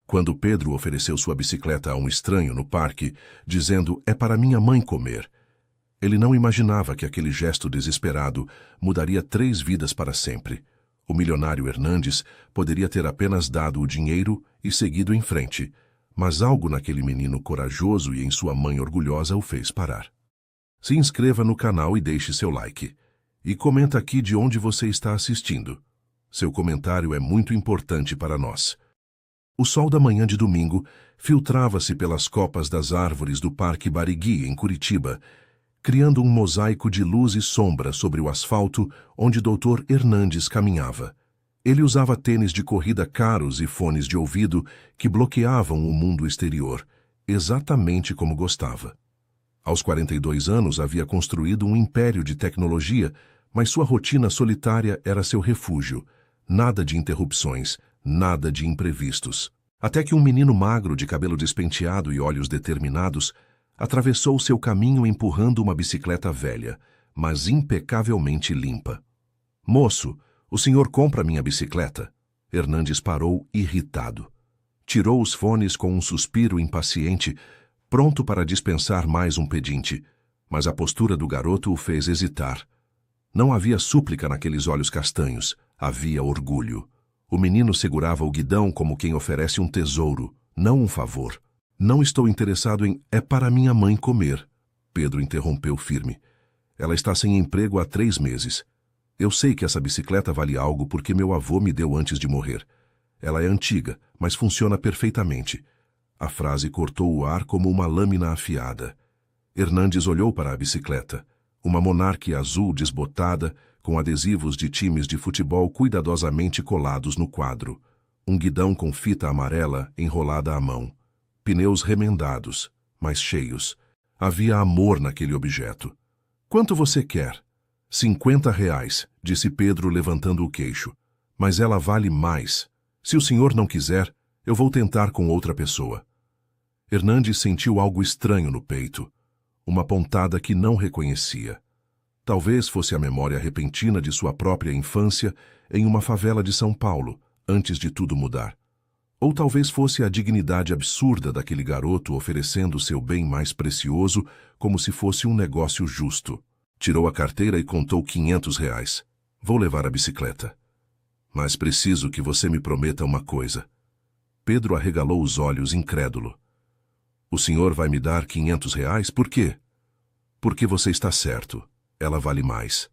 Quando Pedro ofereceu sua bicicleta a um estranho no parque, dizendo: "É para minha mãe comer", ele não imaginava que aquele gesto desesperado mudaria 3 vidas para sempre. O milionário Hernandes poderia ter apenas dado o dinheiro e seguido em frente, mas algo naquele menino corajoso e em sua mãe orgulhosa o fez parar. Se inscreva no canal e deixe seu like. E comenta aqui de onde você está assistindo. Seu comentário é muito importante para nós. O sol da manhã de domingo filtrava-se pelas copas das árvores do Parque Barigui, em Curitiba, criando um mosaico de luz e sombra sobre o asfalto onde Dr. Hernandes caminhava. Ele usava tênis de corrida caros e fones de ouvido que bloqueavam o mundo exterior, exatamente como gostava. Aos 42 anos havia construído um império de tecnologia, mas sua rotina solitária era seu refúgio. Nada de interrupções, nada de imprevistos. Até que um menino magro de cabelo despenteado e olhos determinados atravessou seu caminho empurrando uma bicicleta velha, mas impecavelmente limpa. "Moço, o senhor compra minha bicicleta?" Hernandes parou irritado. Tirou os fones com um suspiro impaciente, pronto para dispensar mais um pedinte, mas a postura do garoto o fez hesitar. Não havia súplica naqueles olhos castanhos, havia orgulho. O menino segurava o guidão como quem oferece um tesouro, não um favor. "Não estou interessado em... É para minha mãe comer", Pedro interrompeu firme. "Ela está sem emprego há 3 meses. Eu sei que essa bicicleta vale algo porque meu avô me deu antes de morrer. Ela é antiga, mas funciona perfeitamente." A frase cortou o ar como uma lâmina afiada. Hernandes olhou para a bicicleta. Uma Monarch azul desbotada, com adesivos de times de futebol cuidadosamente colados no quadro. Um guidão com fita amarela enrolada à mão. Pneus remendados, mas cheios. Havia amor naquele objeto. "Quanto você quer?" R$ 50, disse Pedro levantando o queixo. "Mas ela vale mais. Se o senhor não quiser, eu vou tentar com outra pessoa." Hernandes sentiu algo estranho no peito. Uma pontada que não reconhecia. Talvez fosse a memória repentina de sua própria infância em uma favela de São Paulo, antes de tudo mudar. Ou talvez fosse a dignidade absurda daquele garoto oferecendo seu bem mais precioso como se fosse um negócio justo. Tirou a carteira e contou R$ 500. "Vou levar a bicicleta. Mas preciso que você me prometa uma coisa." Pedro arregalou os olhos incrédulo. "O senhor vai me dar R$ 500? Por quê?" "Porque você está certo. Ela vale mais.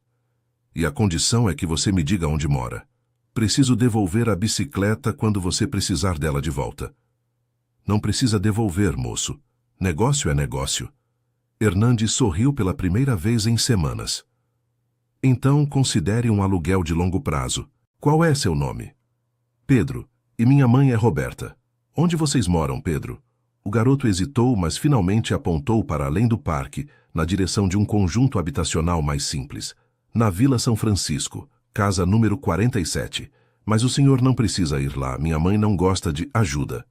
E a condição é que você me diga onde mora. Preciso devolver a bicicleta quando você precisar dela de volta." "Não precisa devolver, moço. Negócio é negócio." Hernandes sorriu pela primeira vez em semanas. "Então considere um aluguel de longo prazo. Qual é seu nome?" "Pedro. E minha mãe é Roberta." "Onde vocês moram, Pedro?" O garoto hesitou, mas finalmente apontou para além do parque, na direção de um conjunto habitacional mais simples. "Na Vila São Francisco, casa número 47. Mas o senhor não precisa ir lá, minha mãe não gosta de ajuda."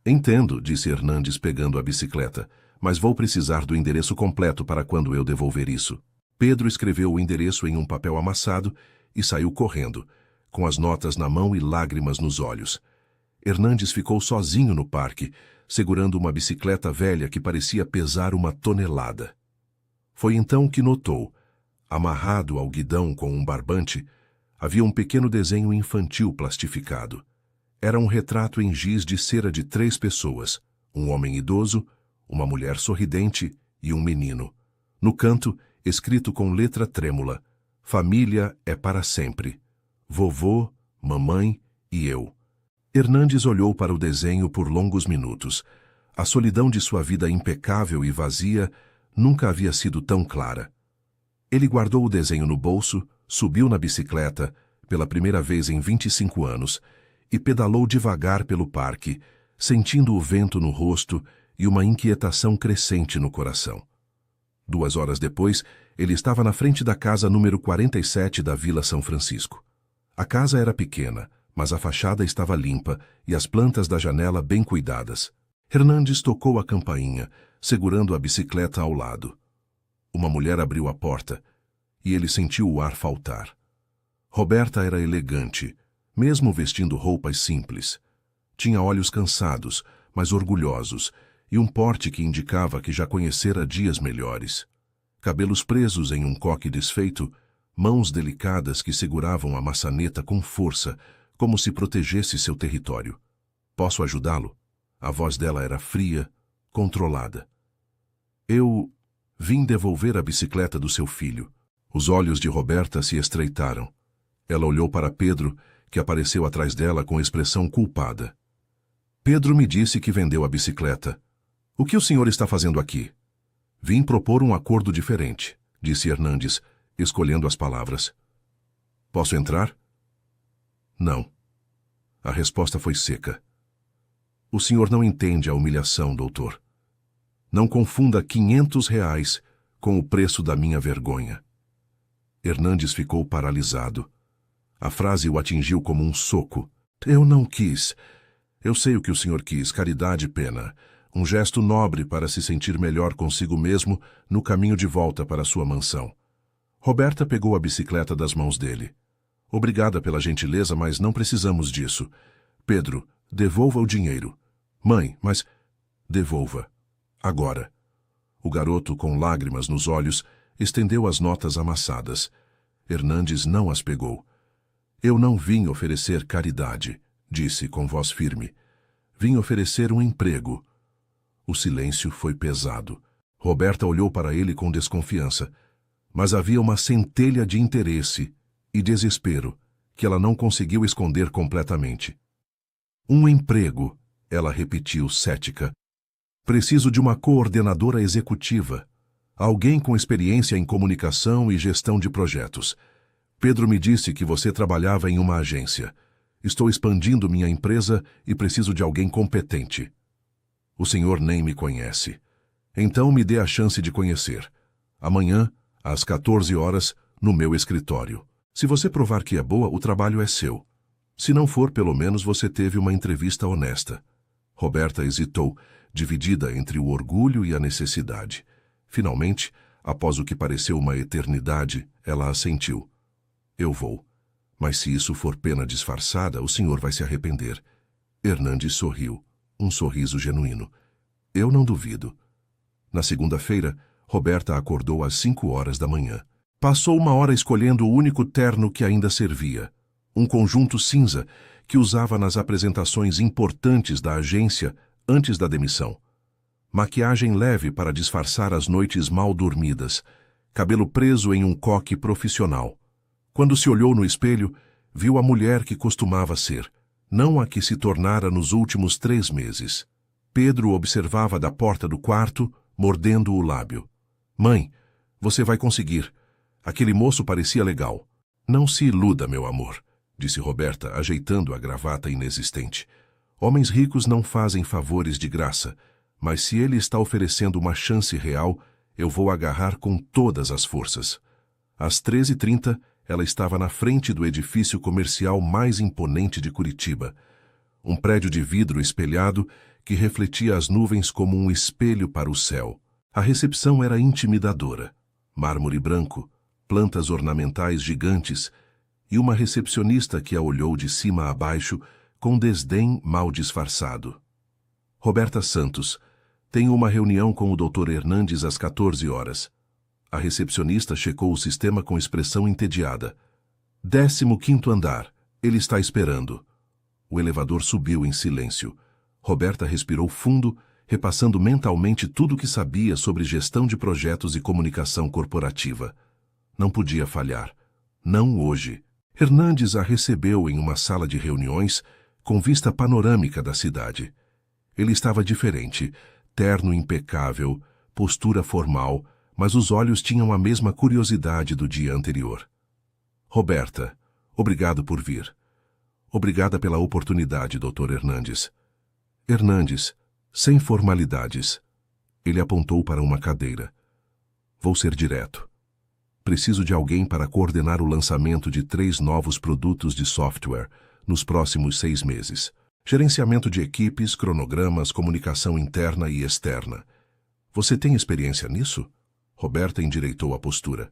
"Entendo", disse Hernandes pegando a bicicleta, "mas vou precisar do endereço completo para quando eu devolver isso." Pedro escreveu o endereço em um papel amassado e saiu correndo, com as notas na mão e lágrimas nos olhos. Hernandes ficou sozinho no parque, segurando uma bicicleta velha que parecia pesar 1 tonelada. Foi então que notou, amarrado ao guidão com um barbante, havia um pequeno desenho infantil plastificado. Era um retrato em giz de cera de 3 pessoas, um homem idoso, uma mulher sorridente e um menino. No canto, escrito com letra trêmula: "Família é para sempre. Vovô, mamãe e eu." Hernandes olhou para o desenho por longos minutos. A solidão de sua vida impecável e vazia nunca havia sido tão clara. Ele guardou o desenho no bolso, subiu na bicicleta, pela primeira vez em 25 anos, e pedalou devagar pelo parque, sentindo o vento no rosto e uma inquietação crescente no coração. 2 horas depois, ele estava na frente da casa número 47 da Vila São Francisco. A casa era pequena, mas a fachada estava limpa e as plantas da janela bem cuidadas. Hernandes tocou a campainha, segurando a bicicleta ao lado. Uma mulher abriu a porta e ele sentiu o ar faltar. Roberta era elegante, mesmo vestindo roupas simples. Tinha olhos cansados, mas orgulhosos, e um porte que indicava que já conhecera dias melhores. Cabelos presos em um coque desfeito, mãos delicadas que seguravam a maçaneta com força, como se protegesse seu território. Posso ajudá-lo? A voz dela era fria, controlada. Eu vim devolver a bicicleta do seu filho. Os olhos de Roberta se estreitaram. Ela olhou para Pedro, que apareceu atrás dela com expressão culpada. Pedro me disse que vendeu a bicicleta. O que o senhor está fazendo aqui? Vim propor um acordo diferente, disse Hernandes, escolhendo as palavras. Posso entrar? Não. A resposta foi seca. O senhor não entende a humilhação, doutor. Não confunda R$ 500 com o preço da minha vergonha. Hernandes ficou paralisado. A frase o atingiu como um soco. Eu não quis. Eu sei o que o senhor quis, caridade e pena. Um gesto nobre para se sentir melhor consigo mesmo no caminho de volta para sua mansão. Roberta pegou a bicicleta das mãos dele. Obrigada pela gentileza, mas não precisamos disso. Pedro, devolva o dinheiro. Mãe, mas... Devolva. Agora. O garoto, com lágrimas nos olhos, estendeu as notas amassadas. Hernandes não as pegou. Eu não vim oferecer caridade, disse com voz firme. Vim oferecer um emprego. O silêncio foi pesado. Roberta olhou para ele com desconfiança, mas havia uma centelha de interesse e desespero que ela não conseguiu esconder completamente. Um emprego, ela repetiu cética. Preciso de uma coordenadora executiva, alguém com experiência em comunicação e gestão de projetos. Pedro me disse que você trabalhava em uma agência. Estou expandindo minha empresa e preciso de alguém competente. O senhor nem me conhece. Então me dê a chance de conhecer. Amanhã, às 14 horas, no meu escritório. Se você provar que é boa, o trabalho é seu. Se não for, pelo menos você teve uma entrevista honesta. Roberta hesitou, dividida entre o orgulho e a necessidade. Finalmente, após o que pareceu uma eternidade, ela assentiu. Eu vou. Mas se isso for pena disfarçada, o senhor vai se arrepender. Hernandes sorriu. Um sorriso genuíno. Eu não duvido. Na segunda-feira, Roberta acordou às 5 horas da manhã. Passou uma hora escolhendo o único terno que ainda servia. Um conjunto cinza que usava nas apresentações importantes da agência antes da demissão. Maquiagem leve para disfarçar as noites mal dormidas. Cabelo preso em um coque profissional. Quando se olhou no espelho, viu a mulher que costumava ser. Não a que se tornara nos últimos 3 meses. Pedro observava da porta do quarto, mordendo o lábio. Mãe, você vai conseguir. Aquele moço parecia legal. Não se iluda, meu amor, disse Roberta, ajeitando a gravata inexistente. Homens ricos não fazem favores de graça, mas se ele está oferecendo uma chance real, eu vou agarrar com todas as forças. Às 13h30, ela estava na frente do edifício comercial mais imponente de Curitiba. Um prédio de vidro espelhado que refletia as nuvens como um espelho para o céu. A recepção era intimidadora. Mármore branco, plantas ornamentais gigantes e uma recepcionista que a olhou de cima a baixo com desdém mal disfarçado. Roberta Santos, tenho uma reunião com o Dr. Hernandes às 14 horas. A recepcionista checou o sistema com expressão entediada. 15º andar. Ele está esperando. O elevador subiu em silêncio. Roberta respirou fundo, repassando mentalmente tudo o que sabia sobre gestão de projetos e comunicação corporativa. Não podia falhar. Não hoje. Hernandes a recebeu em uma sala de reuniões com vista panorâmica da cidade. Ele estava diferente, terno impecável, postura formal, mas os olhos tinham a mesma curiosidade do dia anterior. Roberta, obrigado por vir. Obrigada pela oportunidade, Dr. Hernandes. Hernandes, sem formalidades. Ele apontou para uma cadeira. Vou ser direto. Preciso de alguém para coordenar o lançamento de 3 novos produtos de software nos próximos 6 meses. Gerenciamento de equipes, cronogramas, comunicação interna e externa. Você tem experiência nisso? Roberta endireitou a postura.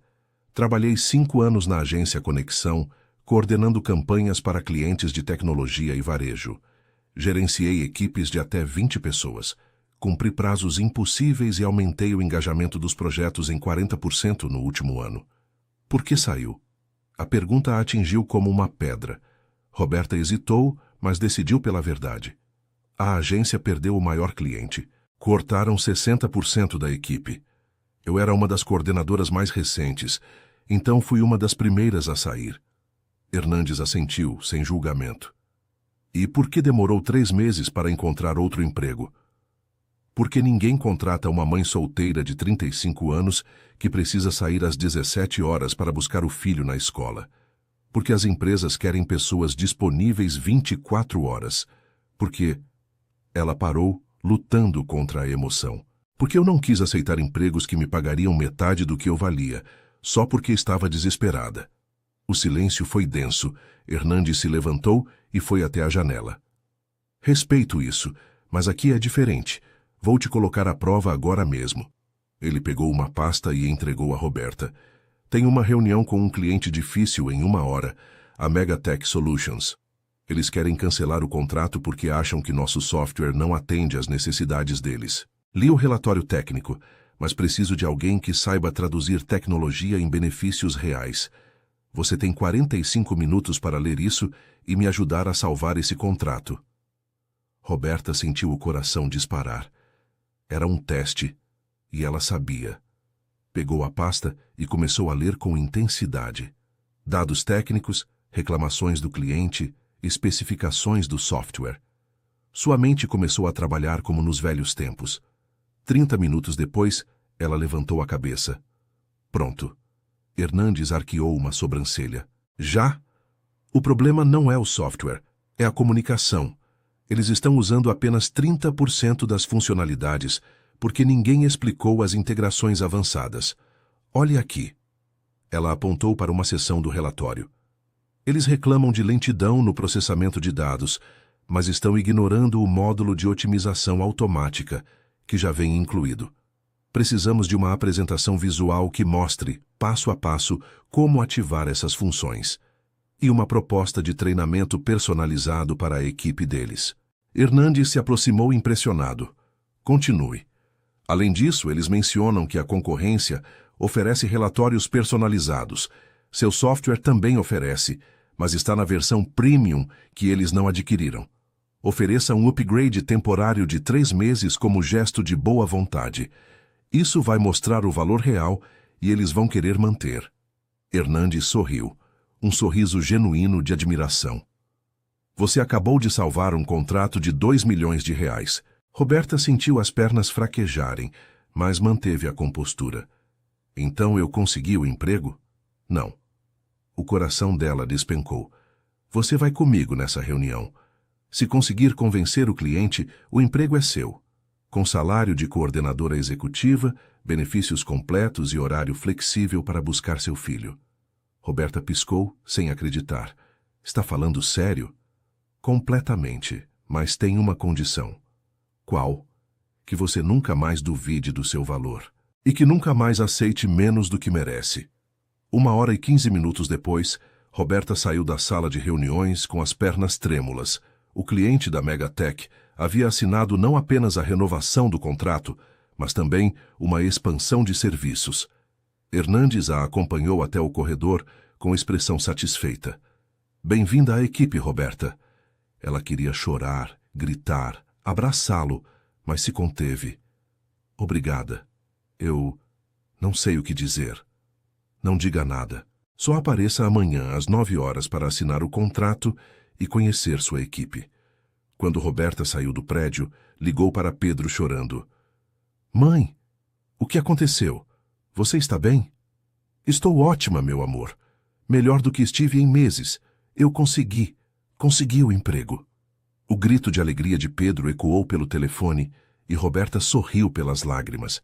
Trabalhei 5 anos na agência Conexão, coordenando campanhas para clientes de tecnologia e varejo. Gerenciei equipes de até 20 pessoas. Cumpri prazos impossíveis e aumentei o engajamento dos projetos em 40% no último ano. Por que saiu? A pergunta a atingiu como uma pedra. Roberta hesitou, mas decidiu pela verdade. A agência perdeu o maior cliente. Cortaram 60% da equipe. Eu era uma das coordenadoras mais recentes, então fui uma das primeiras a sair. Hernandes assentiu, sem julgamento. E por que demorou 3 meses para encontrar outro emprego? Porque ninguém contrata uma mãe solteira de 35 anos que precisa sair às 17 horas para buscar o filho na escola. Porque as empresas querem pessoas disponíveis 24 horas. Porque ela parou, lutando contra a emoção. Porque eu não quis aceitar empregos que me pagariam metade do que eu valia, só porque estava desesperada. O silêncio foi denso. Hernandes se levantou e foi até a janela. Respeito isso, mas aqui é diferente. Vou te colocar à prova agora mesmo. Ele pegou uma pasta e entregou a Roberta. Tenho uma reunião com um cliente difícil em 1 hora, a Megatech Solutions. Eles querem cancelar o contrato porque acham que nosso software não atende às necessidades deles. Li o relatório técnico, mas preciso de alguém que saiba traduzir tecnologia em benefícios reais. Você tem 45 minutos para ler isso e me ajudar a salvar esse contrato. Roberta sentiu o coração disparar. Era um teste, e ela sabia. Pegou a pasta e começou a ler com intensidade. Dados técnicos, reclamações do cliente, especificações do software. Sua mente começou a trabalhar como nos velhos tempos. 30 minutos depois, ela levantou a cabeça. Pronto. Hernandes arqueou uma sobrancelha. Já? O problema não é o software, é a comunicação. Eles estão usando apenas 30% das funcionalidades, porque ninguém explicou as integrações avançadas. Olhe aqui. Ela apontou para uma seção do relatório. Eles reclamam de lentidão no processamento de dados, mas estão ignorando o módulo de otimização automática, que já vem incluído. Precisamos de uma apresentação visual que mostre, passo a passo, como ativar essas funções. E uma proposta de treinamento personalizado para a equipe deles. Hernandes se aproximou impressionado. Continue. Além disso, eles mencionam que a concorrência oferece relatórios personalizados. Seu software também oferece, mas está na versão Premium que eles não adquiriram. Ofereça um upgrade temporário de 3 meses como gesto de boa vontade. Isso vai mostrar o valor real e eles vão querer manter. Hernandes sorriu, um sorriso genuíno de admiração. Você acabou de salvar um contrato de 2 milhões de reais. Roberta sentiu as pernas fraquejarem, mas manteve a compostura. Então eu consegui o emprego? Não. O coração dela despencou. Você vai comigo nessa reunião. Se conseguir convencer o cliente, o emprego é seu. Com salário de coordenadora executiva, benefícios completos e horário flexível para buscar seu filho. Roberta piscou, sem acreditar. Está falando sério? Completamente, mas tem uma condição. Qual? Que você nunca mais duvide do seu valor. E que nunca mais aceite menos do que merece. 1 hora e 15 minutos depois, Roberta saiu da sala de reuniões com as pernas trêmulas. O cliente da Megatech havia assinado não apenas a renovação do contrato, mas também uma expansão de serviços. Hernandes a acompanhou até o corredor com expressão satisfeita. Bem-vinda à equipe, Roberta. Ela queria chorar, gritar, abraçá-lo, mas se conteve. Obrigada. Eu não sei o que dizer. Não diga nada. Só apareça amanhã às 9 horas para assinar o contrato e conhecer sua equipe. Quando Roberta saiu do prédio, ligou para Pedro chorando. Mãe, o que aconteceu? Você está bem? Estou ótima, meu amor. Melhor do que estive em meses. Eu consegui o emprego. O grito de alegria de Pedro ecoou pelo telefone e Roberta sorriu pelas lágrimas.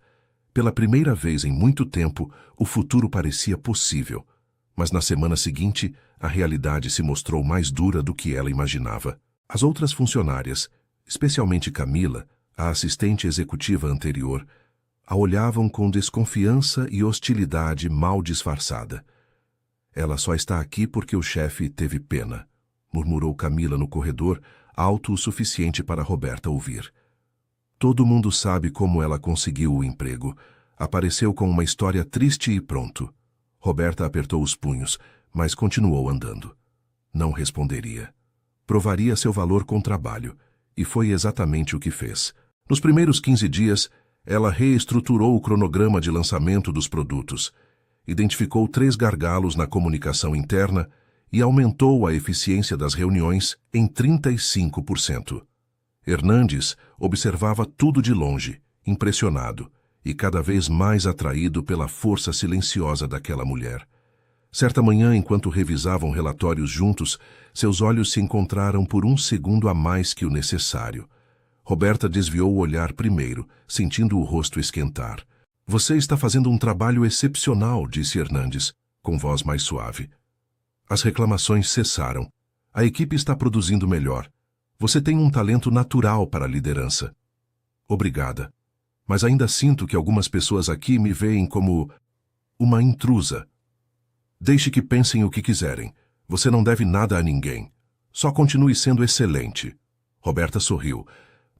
Pela primeira vez em muito tempo, o futuro parecia possível. Mas na semana seguinte, a realidade se mostrou mais dura do que ela imaginava. As outras funcionárias, especialmente Camila, a assistente executiva anterior, a olhavam com desconfiança e hostilidade mal disfarçada. Ela só está aqui porque o chefe teve pena, murmurou Camila no corredor, alto o suficiente para Roberta ouvir. Todo mundo sabe como ela conseguiu o emprego. Apareceu com uma história triste e pronto. Roberta apertou os punhos, mas continuou andando. Não responderia. Provaria seu valor com trabalho, e foi exatamente o que fez. Nos primeiros 15 dias, ela reestruturou o cronograma de lançamento dos produtos, identificou 3 gargalos na comunicação interna e aumentou a eficiência das reuniões em 35%. Hernandes observava tudo de longe, impressionado, e cada vez mais atraído pela força silenciosa daquela mulher. Certa manhã, enquanto revisavam relatórios juntos, seus olhos se encontraram por um segundo a mais que o necessário. Roberta desviou o olhar primeiro, sentindo o rosto esquentar. Você está fazendo um trabalho excepcional, disse Hernandes, com voz mais suave. As reclamações cessaram. A equipe está produzindo melhor. Você tem um talento natural para a liderança. Obrigada. Mas ainda sinto que algumas pessoas aqui me veem como uma intrusa. Deixe que pensem o que quiserem. Você não deve nada a ninguém. Só continue sendo excelente. Roberta sorriu,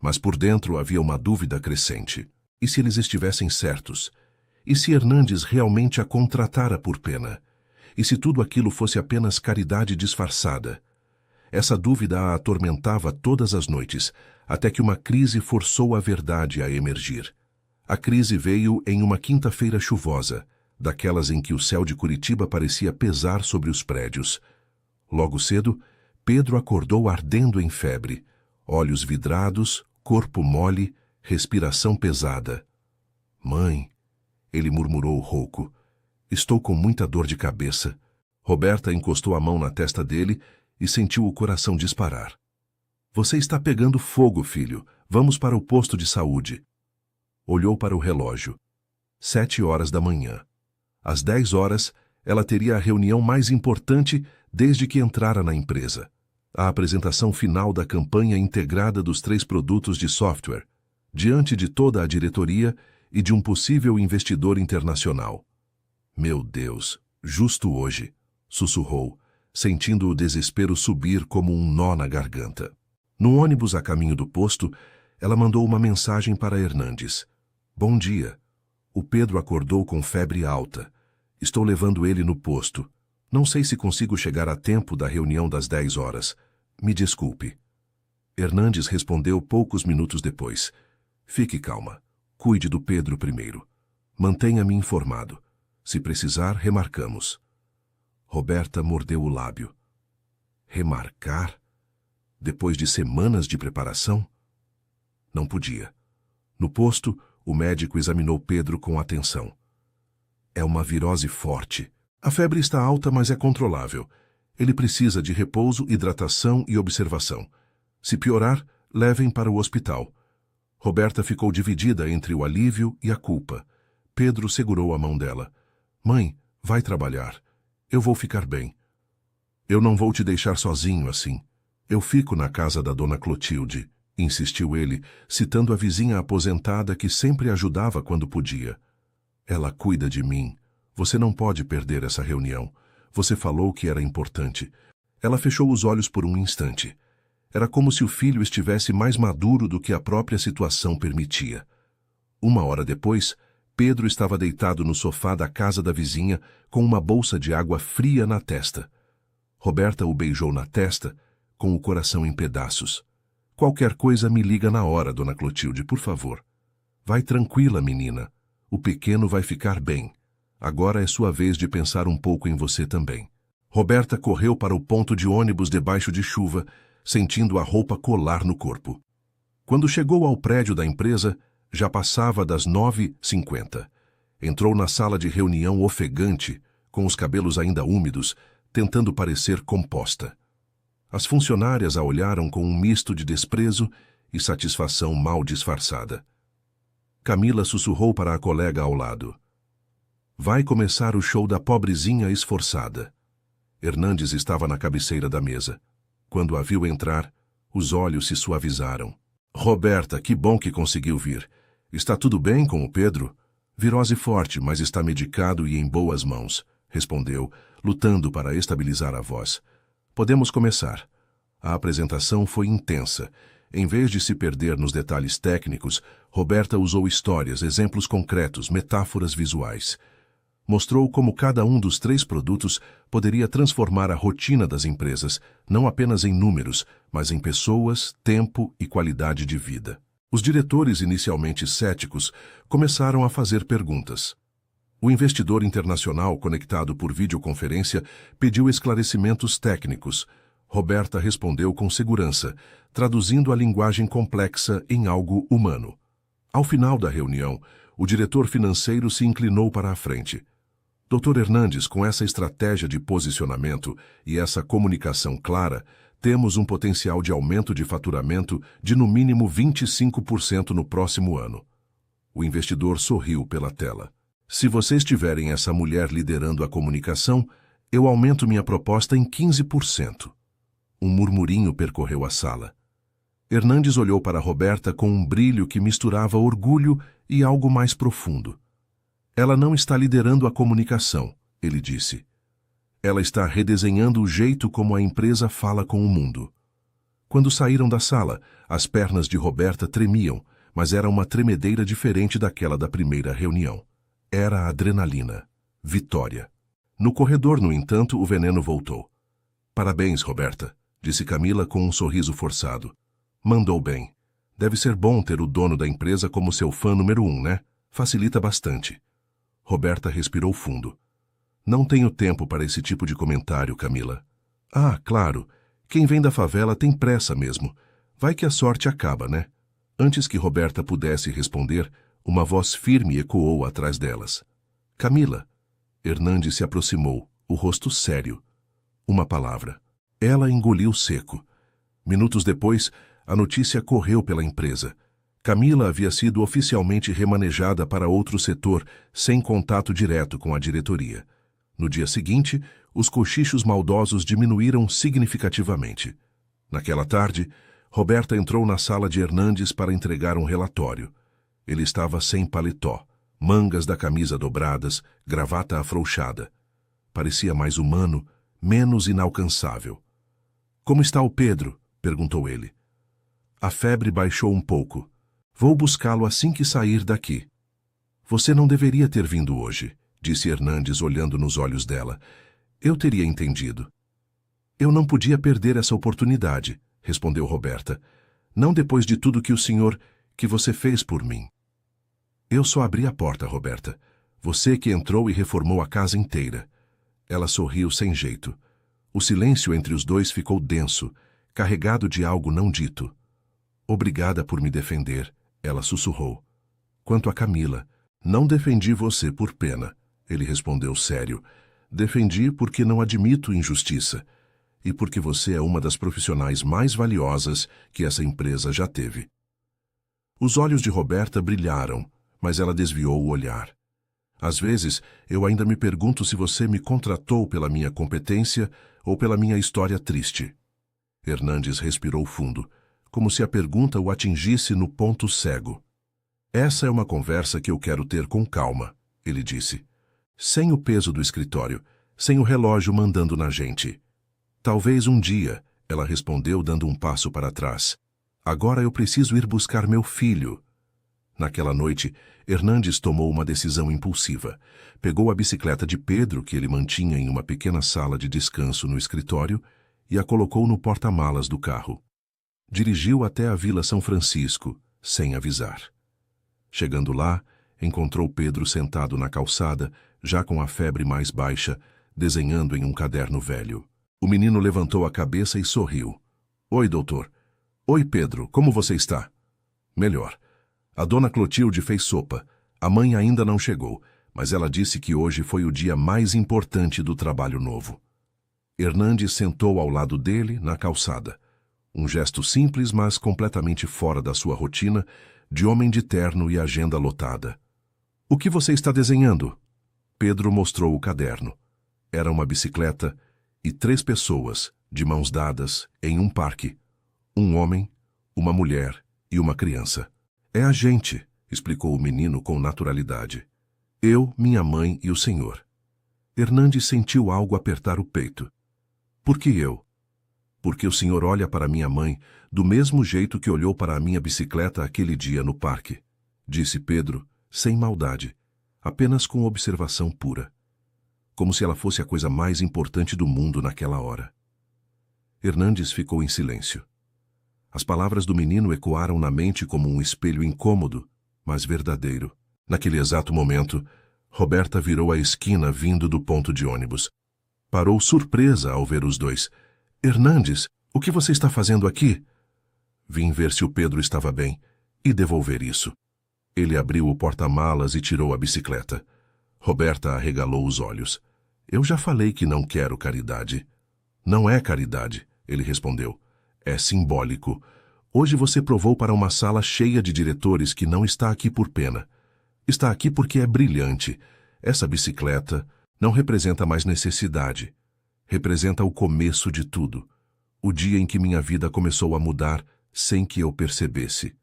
mas por dentro havia uma dúvida crescente. E se eles estivessem certos? E se Hernandes realmente a contratara por pena? E se tudo aquilo fosse apenas caridade disfarçada? Essa dúvida a atormentava todas as noites, até que uma crise forçou a verdade a emergir. A crise veio em uma quinta-feira chuvosa, daquelas em que o céu de Curitiba parecia pesar sobre os prédios. Logo cedo, Pedro acordou ardendo em febre, olhos vidrados, corpo mole, respiração pesada. Mãe, ele murmurou rouco, estou com muita dor de cabeça. Roberta encostou a mão na testa dele e sentiu o coração disparar. Você está pegando fogo, filho. Vamos para o posto de saúde. Olhou para o relógio. 7 horas da manhã. Às 10 horas, ela teria a reunião mais importante desde que entrara na empresa. A apresentação final da campanha integrada dos 3 produtos de software, diante de toda a diretoria e de um possível investidor internacional. Meu Deus, justo hoje, sussurrou, sentindo o desespero subir como um nó na garganta. No ônibus a caminho do posto, ela mandou uma mensagem para Hernandes. Bom dia. O Pedro acordou com febre alta. Estou levando ele no posto. Não sei se consigo chegar a tempo da reunião das 10 horas. Me desculpe. Hernandes respondeu poucos minutos depois. Fique calma. Cuide do Pedro primeiro. Mantenha-me informado. Se precisar, remarcamos. Roberta mordeu o lábio. Remarcar? Depois de semanas de preparação? Não podia. No posto, o médico examinou Pedro com atenção. É uma virose forte. A febre está alta, mas é controlável. Ele precisa de repouso, hidratação e observação. Se piorar, levem para o hospital. Roberta ficou dividida entre o alívio e a culpa. Pedro segurou a mão dela. Mãe, vai trabalhar. Eu vou ficar bem. Eu não vou te deixar sozinho assim. Eu fico na casa da dona Clotilde, insistiu ele, citando a vizinha aposentada que sempre ajudava quando podia. Ela cuida de mim. Você não pode perder essa reunião. Você falou que era importante. Ela fechou os olhos por um instante. Era como se o filho estivesse mais maduro do que a própria situação permitia. 1 hora depois, Pedro estava deitado no sofá da casa da vizinha com uma bolsa de água fria na testa. Roberta o beijou na testa, com o coração em pedaços. Qualquer coisa me liga na hora, dona Clotilde, por favor. Vai tranquila, menina. O pequeno vai ficar bem. Agora é sua vez de pensar um pouco em você também. Roberta correu para o ponto de ônibus debaixo de chuva, sentindo a roupa colar no corpo. Quando chegou ao prédio da empresa, já passava das 9h50. Entrou na sala de reunião ofegante, com os cabelos ainda úmidos, tentando parecer composta. As funcionárias a olharam com um misto de desprezo e satisfação mal disfarçada. Camila sussurrou para a colega ao lado. Vai começar o show da pobrezinha esforçada. Hernandes estava na cabeceira da mesa. Quando a viu entrar, os olhos se suavizaram. Roberta, que bom que conseguiu vir. Está tudo bem com o Pedro? Virose forte, mas está medicado e em boas mãos, respondeu, lutando para estabilizar a voz. Podemos começar. A apresentação foi intensa. Em vez de se perder nos detalhes técnicos, Roberta usou histórias, exemplos concretos, metáforas visuais. Mostrou como cada um dos 3 produtos poderia transformar a rotina das empresas, não apenas em números, mas em pessoas, tempo e qualidade de vida. Os diretores, inicialmente céticos, começaram a fazer perguntas. O investidor internacional conectado por videoconferência pediu esclarecimentos técnicos. Roberta respondeu com segurança, traduzindo a linguagem complexa em algo humano. Ao final da reunião, o diretor financeiro se inclinou para a frente. Dr. Hernandes, com essa estratégia de posicionamento e essa comunicação clara, temos um potencial de aumento de faturamento de no mínimo 25% no próximo ano. O investidor sorriu pela tela. Se vocês tiverem essa mulher liderando a comunicação, eu aumento minha proposta em 15%. Um murmurinho percorreu a sala. Hernandes olhou para Roberta com um brilho que misturava orgulho e algo mais profundo. Ela não está liderando a comunicação, ele disse. Ela está redesenhando o jeito como a empresa fala com o mundo. Quando saíram da sala, as pernas de Roberta tremiam, mas era uma tremedeira diferente daquela da primeira reunião. Era adrenalina. Vitória. No corredor, no entanto, o veneno voltou. Parabéns, Roberta, disse Camila com um sorriso forçado. Mandou bem. Deve ser bom ter o dono da empresa como seu fã número 1, né? Facilita bastante. Roberta respirou fundo. Não tenho tempo para esse tipo de comentário, Camila. Ah, claro. Quem vem da favela tem pressa mesmo. Vai que a sorte acaba, né? Antes que Roberta pudesse responder, uma voz firme ecoou atrás delas. Camila. Hernandes se aproximou, o rosto sério. Uma palavra. Ela engoliu seco. Minutos depois, a notícia correu pela empresa. Camila havia sido oficialmente remanejada para outro setor, sem contato direto com a diretoria. No dia seguinte, os cochichos maldosos diminuíram significativamente. Naquela tarde, Roberta entrou na sala de Hernandes para entregar um relatório. Ele estava sem paletó, mangas da camisa dobradas, gravata afrouxada. Parecia mais humano, menos inalcançável. — Como está o Pedro? Perguntou ele. A febre baixou um pouco. Vou buscá-lo assim que sair daqui. Você não deveria ter vindo hoje, disse Hernandes olhando nos olhos dela. Eu teria entendido. Eu não podia perder essa oportunidade, respondeu Roberta. Não depois de tudo que você fez por mim. Eu só abri a porta, Roberta. Você que entrou e reformou a casa inteira. Ela sorriu sem jeito. O silêncio entre os dois ficou denso, carregado de algo não dito. Obrigada por me defender, ela sussurrou. Quanto a Camila, não defendi você por pena, ele respondeu sério. Defendi porque não admito injustiça e porque você é uma das profissionais mais valiosas que essa empresa já teve. Os olhos de Roberta brilharam, mas ela desviou o olhar. Às vezes, eu ainda me pergunto se você me contratou pela minha competência ou pela minha história triste. Hernandes respirou fundo, como se a pergunta o atingisse no ponto cego. Essa é uma conversa que eu quero ter com calma, ele disse. Sem o peso do escritório, sem o relógio mandando na gente. Talvez um dia, ela respondeu dando um passo para trás. Agora eu preciso ir buscar meu filho. Naquela noite, Hernandes tomou uma decisão impulsiva. Pegou a bicicleta de Pedro, que ele mantinha em uma pequena sala de descanso no escritório, e a colocou no porta-malas do carro. Dirigiu até a Vila São Francisco, sem avisar. Chegando lá, encontrou Pedro sentado na calçada, já com a febre mais baixa, desenhando em um caderno velho. O menino levantou a cabeça e sorriu. Oi, doutor. Oi, Pedro, como você está? Melhor. A dona Clotilde fez sopa. A mãe ainda não chegou, mas ela disse que hoje foi o dia mais importante do trabalho novo. Hernandes sentou ao lado dele, na calçada. Um gesto simples, mas completamente fora da sua rotina, de homem de terno e agenda lotada. O que você está desenhando? Pedro mostrou o caderno. Era uma bicicleta e 3 pessoas, de mãos dadas, em um parque. Um homem, uma mulher e uma criança. É a gente, explicou o menino com naturalidade. Eu, minha mãe e o senhor. Hernandes sentiu algo apertar o peito. Por que eu? Porque o senhor olha para minha mãe do mesmo jeito que olhou para a minha bicicleta aquele dia no parque, disse Pedro, sem maldade, apenas com observação pura, como se ela fosse a coisa mais importante do mundo naquela hora. Hernandes ficou em silêncio. As palavras do menino ecoaram na mente como um espelho incômodo, mas verdadeiro. Naquele exato momento, Roberta virou a esquina vindo do ponto de ônibus. Parou surpresa ao ver os dois. Hernandes, o que você está fazendo aqui? Vim ver se o Pedro estava bem e devolver isso. Ele abriu o porta-malas e tirou a bicicleta. Roberta arregalou os olhos. Eu já falei que não quero caridade. Não é caridade, ele respondeu. É simbólico. Hoje você provou para uma sala cheia de diretores que não está aqui por pena. Está aqui porque é brilhante. Essa bicicleta não representa mais necessidade. Representa o começo de tudo. O dia em que minha vida começou a mudar sem que eu percebesse.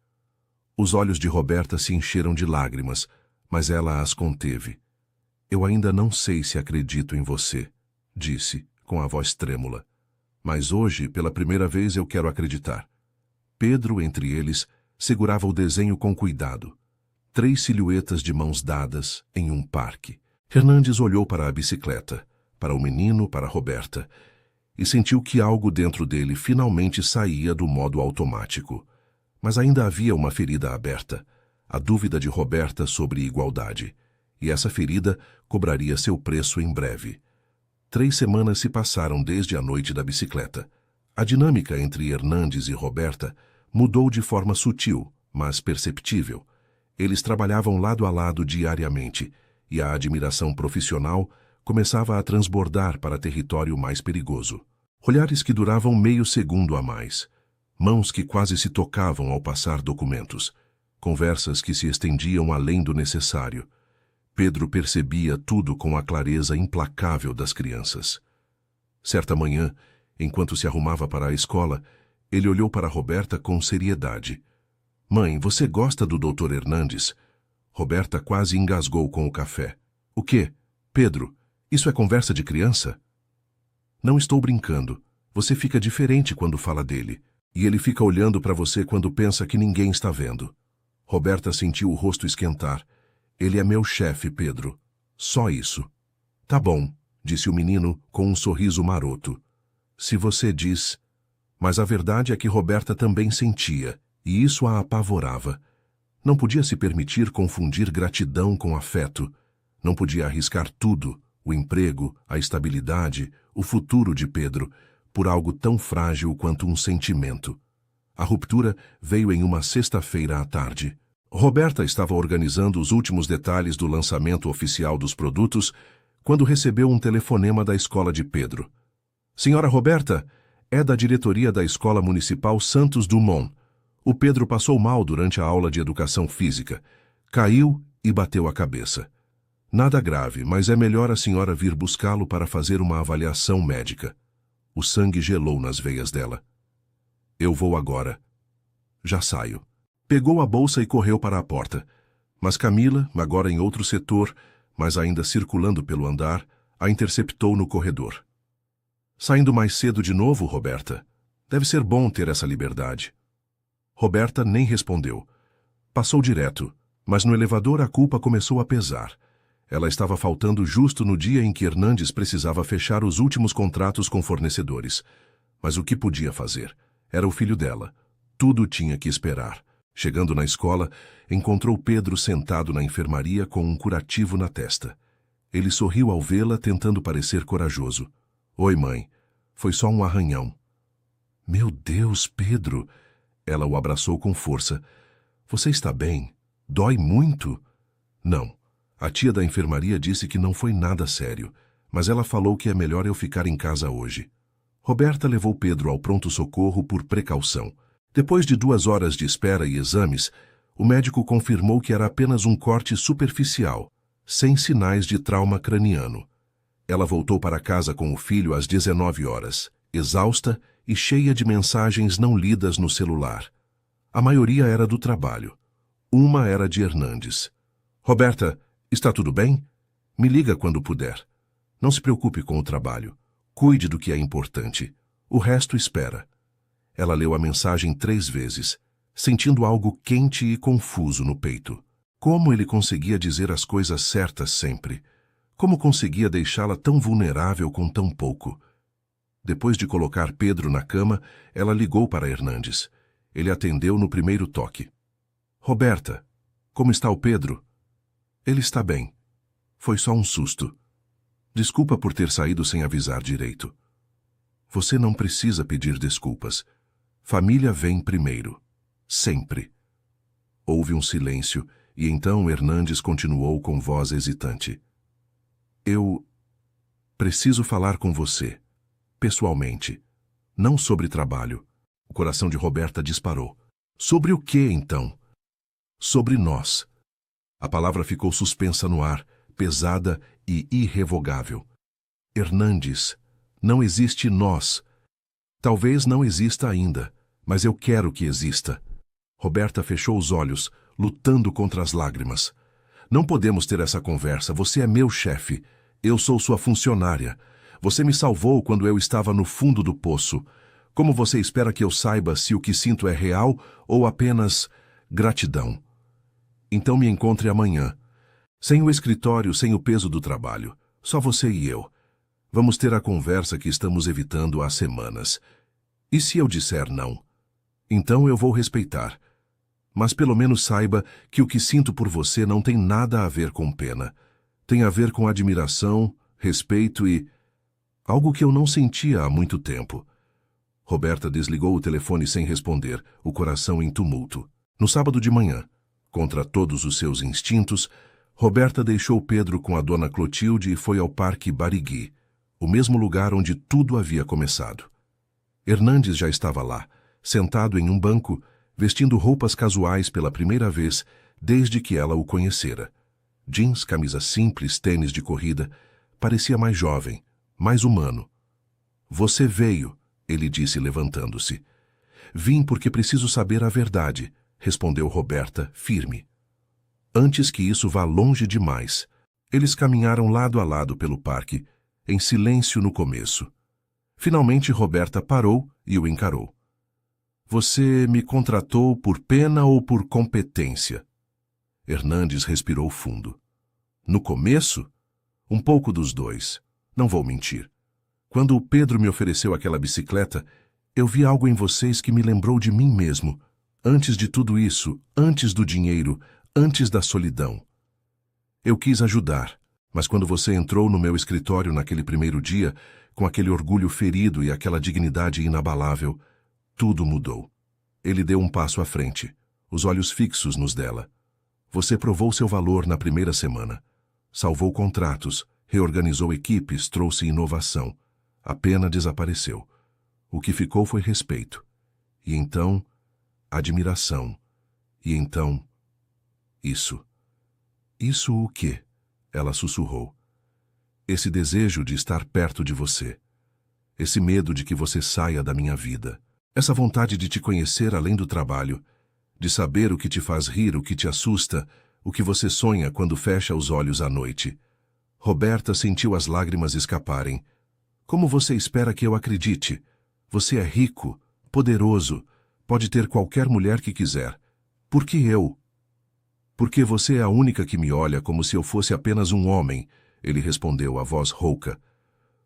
Os olhos de Roberta se encheram de lágrimas, mas ela as conteve. Eu ainda não sei se acredito em você, disse, com a voz trêmula. Mas hoje, pela primeira vez, eu quero acreditar. Pedro, entre eles, segurava o desenho com cuidado. 3 silhuetas de mãos dadas em um parque. Hernandes olhou para a bicicleta, para o menino, para Roberta, e sentiu que algo dentro dele finalmente saía do modo automático. Mas ainda havia uma ferida aberta, a dúvida de Roberta sobre igualdade, e essa ferida cobraria seu preço em breve. 3 semanas se passaram desde a noite da bicicleta. A dinâmica entre Hernandes e Roberta mudou de forma sutil, mas perceptível. Eles trabalhavam lado a lado diariamente, e a admiração profissional começava a transbordar para território mais perigoso. Olhares que duravam meio segundo a mais. Mãos que quase se tocavam ao passar documentos. Conversas que se estendiam além do necessário. Pedro percebia tudo com a clareza implacável das crianças. Certa manhã, enquanto se arrumava para a escola, ele olhou para Roberta com seriedade. Mãe, você gosta do Dr. Hernandes? Roberta quase engasgou com o café. O quê? Pedro, isso é conversa de criança? Não estou brincando. Você fica diferente quando fala dele. E ele fica olhando para você quando pensa que ninguém está vendo. Roberta sentiu o rosto esquentar. Ele é meu chefe, Pedro. Só isso. Tá bom, disse o menino com um sorriso maroto. Se você diz... Mas a verdade é que Roberta também sentia, e isso a apavorava. Não podia se permitir confundir gratidão com afeto. Não podia arriscar tudo, o emprego, a estabilidade, o futuro de Pedro, por algo tão frágil quanto um sentimento. A ruptura veio em uma sexta-feira à tarde. Roberta estava organizando os últimos detalhes do lançamento oficial dos produtos quando recebeu um telefonema da escola de Pedro. Senhora Roberta, é da diretoria da Escola Municipal Santos Dumont. O Pedro passou mal durante a aula de educação física. Caiu e bateu a cabeça. Nada grave, mas é melhor a senhora vir buscá-lo para fazer uma avaliação médica. O sangue gelou nas veias dela. Eu vou agora. Já saio. Pegou a bolsa e correu para a porta. Mas Camila, agora em outro setor, mas ainda circulando pelo andar, a interceptou no corredor. Saindo mais cedo de novo, Roberta? Deve ser bom ter essa liberdade. Roberta nem respondeu. Passou direto, mas no elevador a culpa começou a pesar. Ela estava faltando justo no dia em que Hernandes precisava fechar os últimos contratos com fornecedores. Mas o que podia fazer? Era o filho dela. Tudo tinha que esperar. Chegando na escola, encontrou Pedro sentado na enfermaria com um curativo na testa. Ele sorriu ao vê-la, tentando parecer corajoso. Oi, mãe. Foi só um arranhão. Meu Deus, Pedro! Ela o abraçou com força. Você está bem? Dói muito? Não. A tia da enfermaria disse que não foi nada sério, mas ela falou que é melhor eu ficar em casa hoje. Roberta levou Pedro ao pronto-socorro por precaução. Depois de 2 horas de espera e exames, o médico confirmou que era apenas um corte superficial, sem sinais de trauma craniano. Ela voltou para casa com o filho às 19 horas, exausta e cheia de mensagens não lidas no celular. A maioria era do trabalho. Uma era de Hernandes. Roberta, está tudo bem? Me liga quando puder. Não se preocupe com o trabalho. Cuide do que é importante. O resto espera. Ela leu a mensagem 3 vezes, sentindo algo quente e confuso no peito. Como ele conseguia dizer as coisas certas sempre? Como conseguia deixá-la tão vulnerável com tão pouco? Depois de colocar Pedro na cama, ela ligou para Hernandes. Ele atendeu no primeiro toque. Roberta, como está o Pedro? Ele está bem. Foi só um susto. Desculpa por ter saído sem avisar direito. Você não precisa pedir desculpas. Família vem primeiro. Sempre. Houve um silêncio e então Hernandes continuou com voz hesitante. Eu preciso falar com você, pessoalmente, não sobre trabalho. O coração de Roberta disparou. Sobre o que, então? Sobre nós. A palavra ficou suspensa no ar, pesada e irrevogável. Hernandes, não existe nós. Talvez não exista ainda, mas eu quero que exista. Roberta fechou os olhos, lutando contra as lágrimas. Não podemos ter essa conversa. Você é meu chefe. Eu sou sua funcionária. Você me salvou quando eu estava no fundo do poço. Como você espera que eu saiba se o que sinto é real ou apenas gratidão? Então me encontre amanhã. Sem o escritório, sem o peso do trabalho. Só você e eu. Vamos ter a conversa que estamos evitando há semanas. E se eu disser não? Então eu vou respeitar. Mas pelo menos saiba que o que sinto por você não tem nada a ver com pena. Tem a ver com admiração, respeito e... algo que eu não sentia há muito tempo. Roberta desligou o telefone sem responder, o coração em tumulto. No sábado de manhã, contra todos os seus instintos, Roberta deixou Pedro com a dona Clotilde e foi ao Parque Barigui, o mesmo lugar onde tudo havia começado. Hernandes já estava lá, sentado em um banco, vestindo roupas casuais pela primeira vez desde que ela o conhecera. Jeans, camisa simples, tênis de corrida, parecia mais jovem, mais humano. Você veio, ele disse levantando-se. Vim porque preciso saber a verdade, respondeu Roberta, firme. Antes que isso vá longe demais, eles caminharam lado a lado pelo parque, em silêncio no começo. Finalmente Roberta parou e o encarou. Você me contratou por pena ou por competência? Hernandes respirou fundo. No começo? Um pouco dos dois. Não vou mentir. Quando o Pedro me ofereceu aquela bicicleta, eu vi algo em vocês que me lembrou de mim mesmo. Antes de tudo isso, antes do dinheiro, antes da solidão. Eu quis ajudar, mas quando você entrou no meu escritório naquele primeiro dia, com aquele orgulho ferido e aquela dignidade inabalável, tudo mudou. Ele deu um passo à frente, os olhos fixos nos dela. Você provou seu valor na primeira semana. Salvou contratos, reorganizou equipes, trouxe inovação. A pena desapareceu. O que ficou foi respeito. E então, admiração. E então, isso. Isso o quê? Ela sussurrou. Esse desejo de estar perto de você. Esse medo de que você saia da minha vida. Essa vontade de te conhecer além do trabalho, de saber o que te faz rir, o que te assusta, o que você sonha quando fecha os olhos à noite. Roberta sentiu as lágrimas escaparem. Como você espera que eu acredite? Você é rico, poderoso, pode ter qualquer mulher que quiser. Por que eu? Porque você é a única que me olha como se eu fosse apenas um homem, ele respondeu, a voz rouca.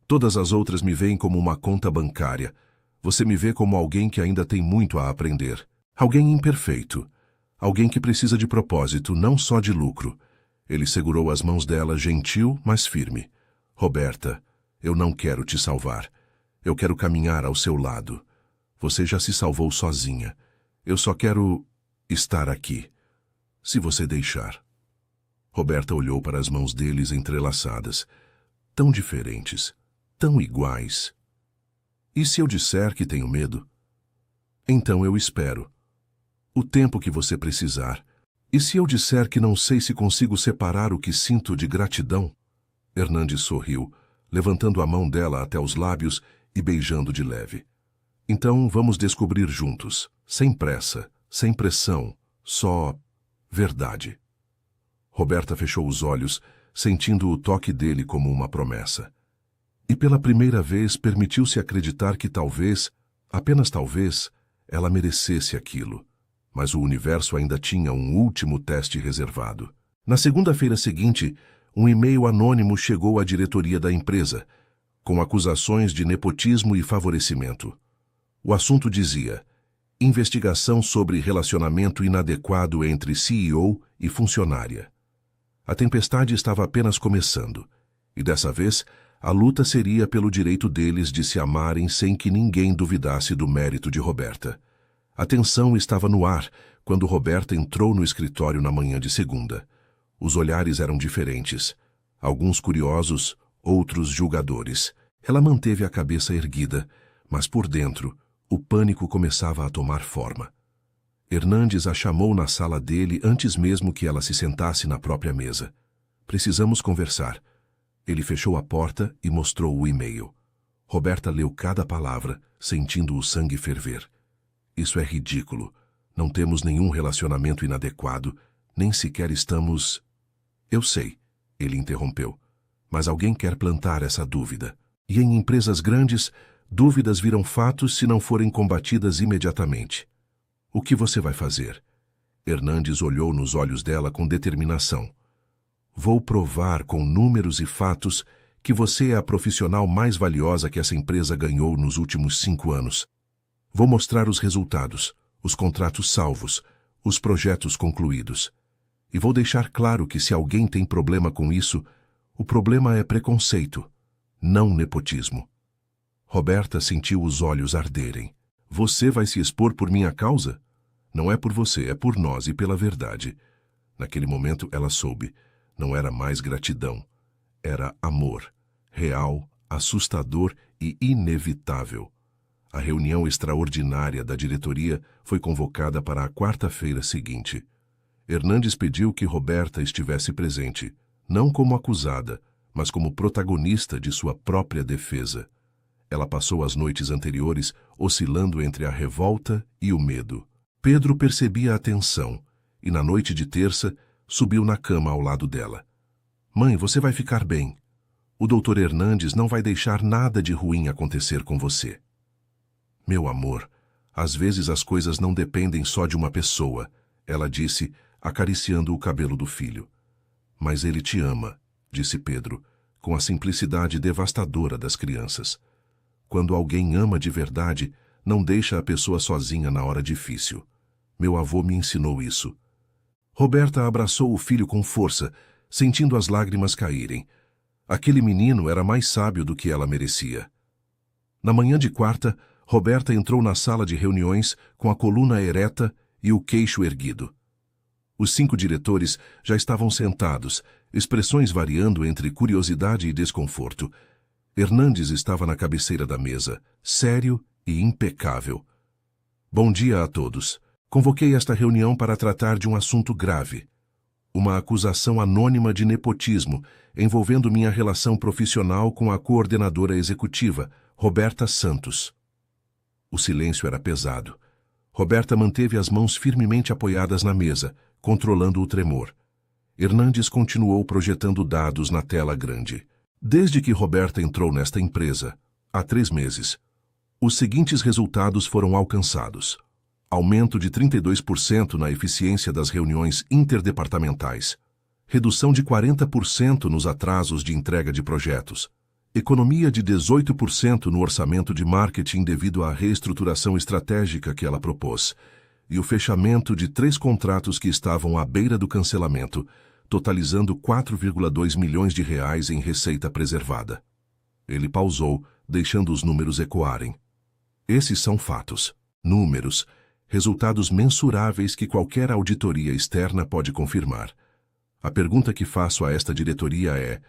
Todas as outras me veem como uma conta bancária. Você me vê como alguém que ainda tem muito a aprender. Alguém imperfeito. Alguém que precisa de propósito, não só de lucro. Ele segurou as mãos dela, gentil, mas firme. Roberta, eu não quero te salvar. Eu quero caminhar ao seu lado. Você já se salvou sozinha. Eu só quero estar aqui. Se você deixar. Roberta olhou para as mãos deles entrelaçadas. Tão diferentes. Tão iguais. E se eu disser que tenho medo? Então eu espero. O tempo que você precisar. E se eu disser que não sei se consigo separar o que sinto de gratidão? Hernandes sorriu, levantando a mão dela até os lábios e beijando de leve. Então vamos descobrir juntos, sem pressa, sem pressão, só verdade. Roberta fechou os olhos, sentindo o toque dele como uma promessa. E pela primeira vez permitiu-se acreditar que talvez, apenas talvez, ela merecesse aquilo. Mas o universo ainda tinha um último teste reservado. Na segunda-feira seguinte, um e-mail anônimo chegou à diretoria da empresa, com acusações de nepotismo e favorecimento. O assunto dizia: investigação sobre relacionamento inadequado entre CEO e funcionária. A tempestade estava apenas começando, e dessa vez a luta seria pelo direito deles de se amarem sem que ninguém duvidasse do mérito de Roberta. A tensão estava no ar quando Roberta entrou no escritório na manhã de segunda. Os olhares eram diferentes, alguns curiosos, outros julgadores. Ela manteve a cabeça erguida, mas por dentro, o pânico começava a tomar forma. Hernandes a chamou na sala dele antes mesmo que ela se sentasse na própria mesa. Precisamos conversar. Ele fechou a porta e mostrou o e-mail. Roberta leu cada palavra, sentindo o sangue ferver. Isso é ridículo. Não temos nenhum relacionamento inadequado, nem sequer estamos... Eu sei, ele interrompeu, mas alguém quer plantar essa dúvida. E em empresas grandes, dúvidas viram fatos se não forem combatidas imediatamente. O que você vai fazer? Hernandes olhou nos olhos dela com determinação. Vou provar com números e fatos que você é a profissional mais valiosa que essa empresa ganhou nos últimos 5 anos. Vou mostrar os resultados, os contratos salvos, os projetos concluídos. E vou deixar claro que se alguém tem problema com isso, o problema é preconceito, não nepotismo. Roberta sentiu os olhos arderem. Você vai se expor por minha causa? Não é por você, é por nós e pela verdade. Naquele momento ela soube. Não era mais gratidão. Era amor. Real, assustador e inevitável. A reunião extraordinária da diretoria foi convocada para a quarta-feira seguinte. Hernandes pediu que Roberta estivesse presente, não como acusada, mas como protagonista de sua própria defesa. Ela passou as noites anteriores oscilando entre a revolta e o medo. Pedro percebia a tensão e, na noite de terça, subiu na cama ao lado dela. Mãe, você vai ficar bem. O doutor Hernandes não vai deixar nada de ruim acontecer com você. Meu amor, às vezes as coisas não dependem só de uma pessoa, ela disse, acariciando o cabelo do filho. Mas ele te ama, disse Pedro, com a simplicidade devastadora das crianças. Quando alguém ama de verdade, não deixa a pessoa sozinha na hora difícil. Meu avô me ensinou isso. Roberta abraçou o filho com força, sentindo as lágrimas caírem. Aquele menino era mais sábio do que ela merecia. Na manhã de quarta, Roberta entrou na sala de reuniões com a coluna ereta e o queixo erguido. Os 5 diretores já estavam sentados, expressões variando entre curiosidade e desconforto. Hernandes estava na cabeceira da mesa, sério e impecável. Bom dia a todos. Convoquei esta reunião para tratar de um assunto grave. Uma acusação anônima de nepotismo envolvendo minha relação profissional com a coordenadora executiva, Roberta Santos. O silêncio era pesado. Roberta manteve as mãos firmemente apoiadas na mesa, controlando o tremor. Hernandes continuou projetando dados na tela grande. Desde que Roberta entrou nesta empresa, há 3 meses, os seguintes resultados foram alcançados. Aumento de 32% na eficiência das reuniões interdepartamentais. Redução de 40% nos atrasos de entrega de projetos. Economia de 18% no orçamento de marketing devido à reestruturação estratégica que ela propôs. E o fechamento de 3 contratos que estavam à beira do cancelamento, totalizando 4,2 milhões de reais em receita preservada. Ele pausou, deixando os números ecoarem. Esses são fatos, números, resultados mensuráveis que qualquer auditoria externa pode confirmar. A pergunta que faço a esta diretoria é: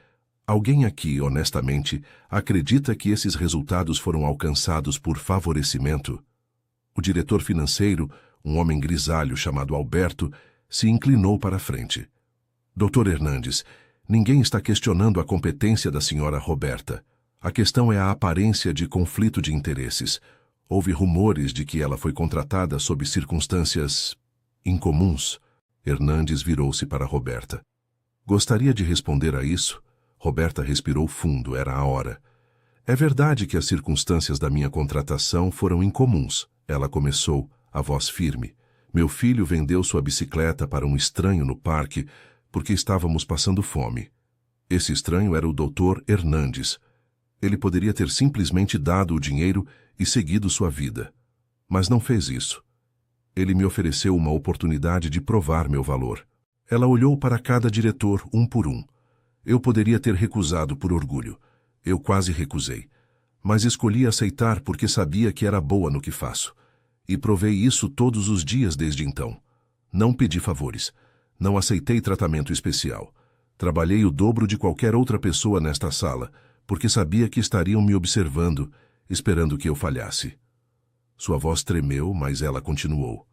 alguém aqui, honestamente, acredita que esses resultados foram alcançados por favorecimento? O diretor financeiro, um homem grisalho chamado Alberto, se inclinou para a frente. Dr. Hernandes, ninguém está questionando a competência da senhora Roberta. A questão é a aparência de conflito de interesses. Houve rumores de que ela foi contratada sob circunstâncias incomuns. Hernandes virou-se para Roberta. Gostaria de responder a isso? Roberta respirou fundo, era a hora. É verdade que as circunstâncias da minha contratação foram incomuns. Ela começou, a voz firme. Meu filho vendeu sua bicicleta para um estranho no parque porque estávamos passando fome. Esse estranho era o Dr. Hernandes. Ele poderia ter simplesmente dado o dinheiro e seguido sua vida. Mas não fez isso. Ele me ofereceu uma oportunidade de provar meu valor. Ela olhou para cada diretor, um por um. Eu poderia ter recusado por orgulho. Eu quase recusei. Mas escolhi aceitar porque sabia que era boa no que faço. E provei isso todos os dias desde então. Não pedi favores. Não aceitei tratamento especial. Trabalhei o dobro de qualquer outra pessoa nesta sala, porque sabia que estariam me observando, esperando que eu falhasse. Sua voz tremeu, mas ela continuou.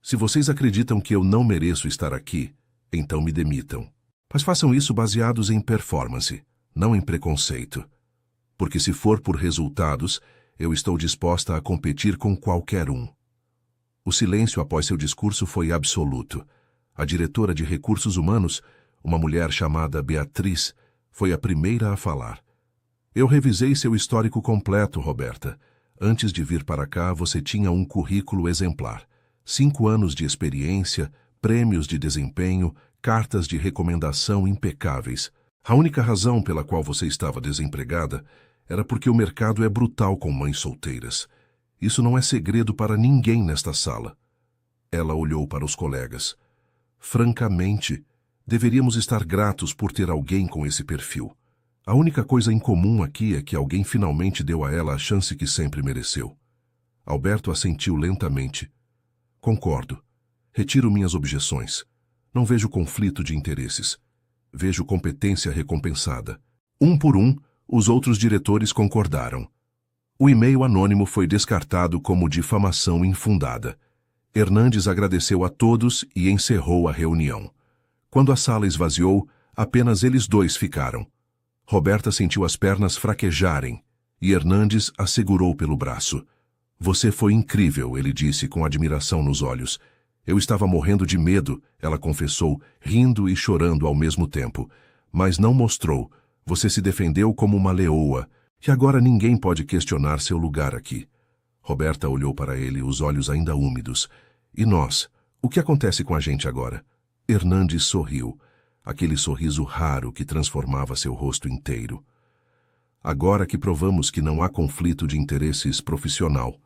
Se vocês acreditam que eu não mereço estar aqui, então me demitam. Mas façam isso baseados em performance, não em preconceito. Porque se for por resultados, eu estou disposta a competir com qualquer um. O silêncio após seu discurso foi absoluto. A diretora de recursos humanos, uma mulher chamada Beatriz, foi a primeira a falar. Eu revisei seu histórico completo, Roberta. Antes de vir para cá, você tinha um currículo exemplar. 5 anos de experiência, prêmios de desempenho, cartas de recomendação impecáveis. A única razão pela qual você estava desempregada era porque o mercado é brutal com mães solteiras. Isso não é segredo para ninguém nesta sala. Ela olhou para os colegas. Francamente, deveríamos estar gratos por ter alguém com esse perfil. A única coisa em comum aqui é que alguém finalmente deu a ela a chance que sempre mereceu. Alberto assentiu lentamente. Concordo. Retiro minhas objeções. Não vejo conflito de interesses. Vejo competência recompensada. Um por um, os outros diretores concordaram. O e-mail anônimo foi descartado como difamação infundada. Hernandes agradeceu a todos e encerrou a reunião. Quando a sala esvaziou, apenas eles dois ficaram. Roberta sentiu as pernas fraquejarem e Hernandes a segurou pelo braço. Você foi incrível, ele disse com admiração nos olhos. Eu estava morrendo de medo, ela confessou, rindo e chorando ao mesmo tempo. Mas não mostrou. Você se defendeu como uma leoa, e agora ninguém pode questionar seu lugar aqui. Roberta olhou para ele, os olhos ainda úmidos. E nós? O que acontece com a gente agora? Hernandes sorriu. Aquele sorriso raro que transformava seu rosto inteiro. Agora que provamos que não há conflito de interesses profissional,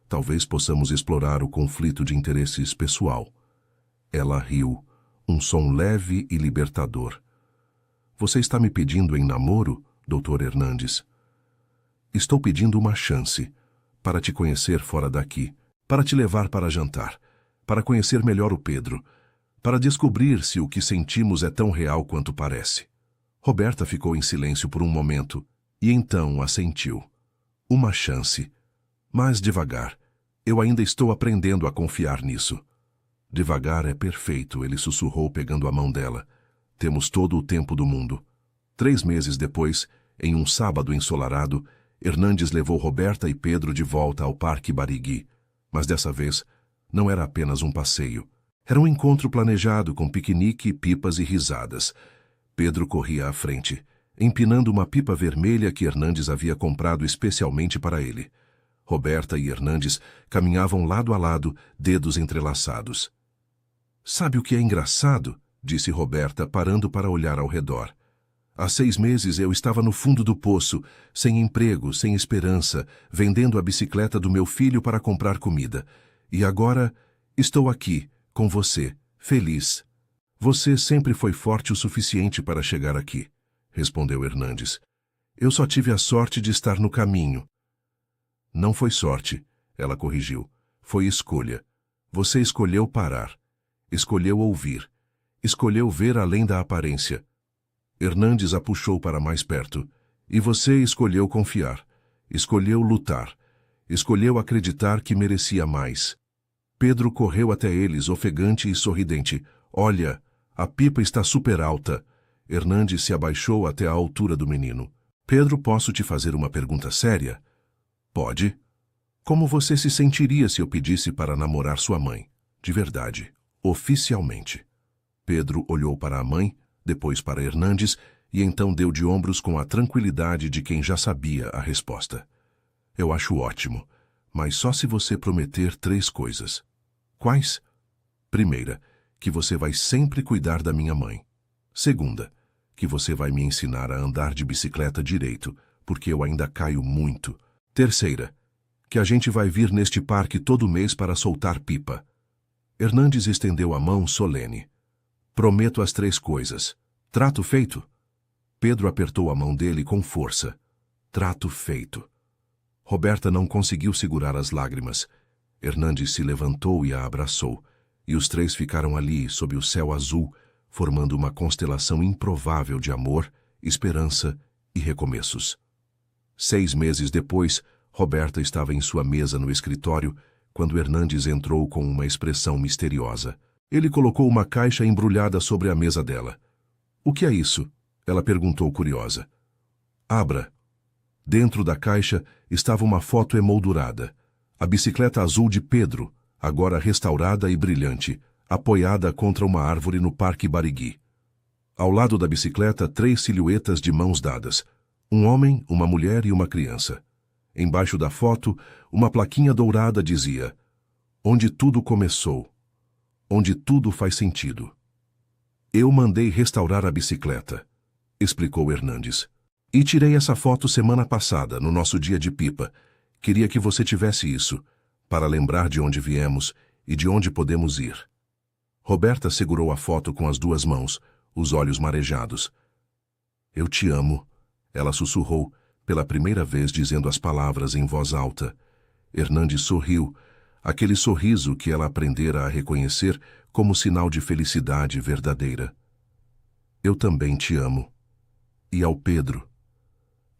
talvez possamos explorar o conflito de interesses pessoal. Ela riu, um som leve e libertador. Você está me pedindo em namoro, Dr. Hernandes? Estou pedindo uma chance, para te conhecer fora daqui, para te levar para jantar, para conhecer melhor o Pedro, para descobrir se o que sentimos é tão real quanto parece. Roberta ficou em silêncio por um momento, e então assentiu. Uma chance. Mas devagar. Eu ainda estou aprendendo a confiar nisso. Devagar é perfeito, ele sussurrou pegando a mão dela. Temos todo o tempo do mundo. 3 meses depois, em um sábado ensolarado, Hernandes levou Roberta e Pedro de volta ao Parque Barigui. Mas dessa vez, não era apenas um passeio. Era um encontro planejado com piquenique, pipas e risadas. Pedro corria à frente, empinando uma pipa vermelha que Hernandes havia comprado especialmente para ele. Roberta e Hernandes caminhavam lado a lado, dedos entrelaçados. Sabe o que é engraçado? Disse Roberta, parando para olhar ao redor. Há 6 meses eu estava no fundo do poço, sem emprego, sem esperança, vendendo a bicicleta do meu filho para comprar comida. E agora estou aqui, com você, feliz. Você sempre foi forte o suficiente para chegar aqui, respondeu Hernandes. Eu só tive a sorte de estar no caminho. Não foi sorte, ela corrigiu. Foi escolha. Você escolheu parar. Escolheu ouvir. Escolheu ver além da aparência. Hernandes a puxou para mais perto. E você escolheu confiar. Escolheu lutar. Escolheu acreditar que merecia mais. Pedro correu até eles, ofegante e sorridente. Olha, a pipa está super alta. Hernandes se abaixou até a altura do menino. Pedro, posso te fazer uma pergunta séria? Pode. Como você se sentiria se eu pedisse para namorar sua mãe? De verdade, oficialmente. Pedro olhou para a mãe, depois para Hernandes, e então deu de ombros com a tranquilidade de quem já sabia a resposta. Eu acho ótimo, mas só se você prometer 3 coisas. Quais? Primeira, que você vai sempre cuidar da minha mãe. Segunda, que você vai me ensinar a andar de bicicleta direito, porque eu ainda caio muito. Terceira, que a gente vai vir neste parque todo mês para soltar pipa. Hernandes estendeu a mão solene. Prometo as 3 coisas. Trato feito? Pedro apertou a mão dele com força. Trato feito. Roberta não conseguiu segurar as lágrimas. Hernandes se levantou e a abraçou, e os 3 ficaram ali, sob o céu azul, formando uma constelação improvável de amor, esperança e recomeços. 6 meses depois, Roberta estava em sua mesa no escritório, quando Hernandes entrou com uma expressão misteriosa. Ele colocou uma caixa embrulhada sobre a mesa dela. O que é isso? Ela perguntou curiosa. Abra. Dentro da caixa estava uma foto emoldurada. A bicicleta azul de Pedro, agora restaurada e brilhante, apoiada contra uma árvore no Parque Barigui. Ao lado da bicicleta, 3 silhuetas de mãos dadas. Um homem, uma mulher e uma criança. Embaixo da foto, uma plaquinha dourada dizia: Onde tudo começou. Onde tudo faz sentido. Eu mandei restaurar a bicicleta, explicou Hernandes. E tirei essa foto semana passada, no nosso dia de pipa. Queria que você tivesse isso, para lembrar de onde viemos e de onde podemos ir. Roberta segurou a foto com as 2 mãos, os olhos marejados. Eu te amo, ela sussurrou, pela primeira vez dizendo as palavras em voz alta. Hernandes sorriu, aquele sorriso que ela aprendera a reconhecer como sinal de felicidade verdadeira. Eu também te amo. E ao Pedro.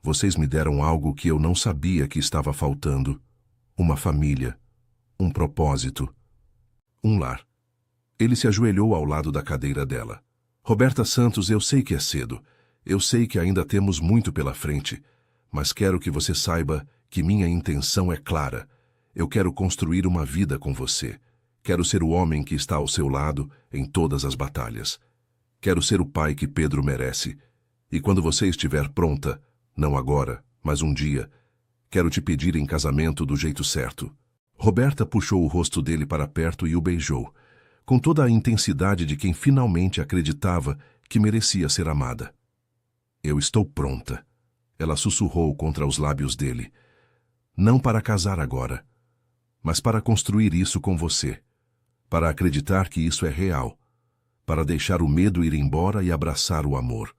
Vocês me deram algo que eu não sabia que estava faltando. Uma família. Um propósito. Um lar. Ele se ajoelhou ao lado da cadeira dela. Roberta Santos, eu sei que é cedo. Eu sei que ainda temos muito pela frente. Mas quero que você saiba que minha intenção é clara. Eu quero construir uma vida com você. Quero ser o homem que está ao seu lado em todas as batalhas. Quero ser o pai que Pedro merece. E quando você estiver pronta, não agora, mas um dia, quero te pedir em casamento do jeito certo. Roberta puxou o rosto dele para perto e o beijou, com toda a intensidade de quem finalmente acreditava que merecia ser amada. Eu estou pronta, ela sussurrou contra os lábios dele. Não para casar agora, mas para construir isso com você, para acreditar que isso é real, para deixar o medo ir embora e abraçar o amor.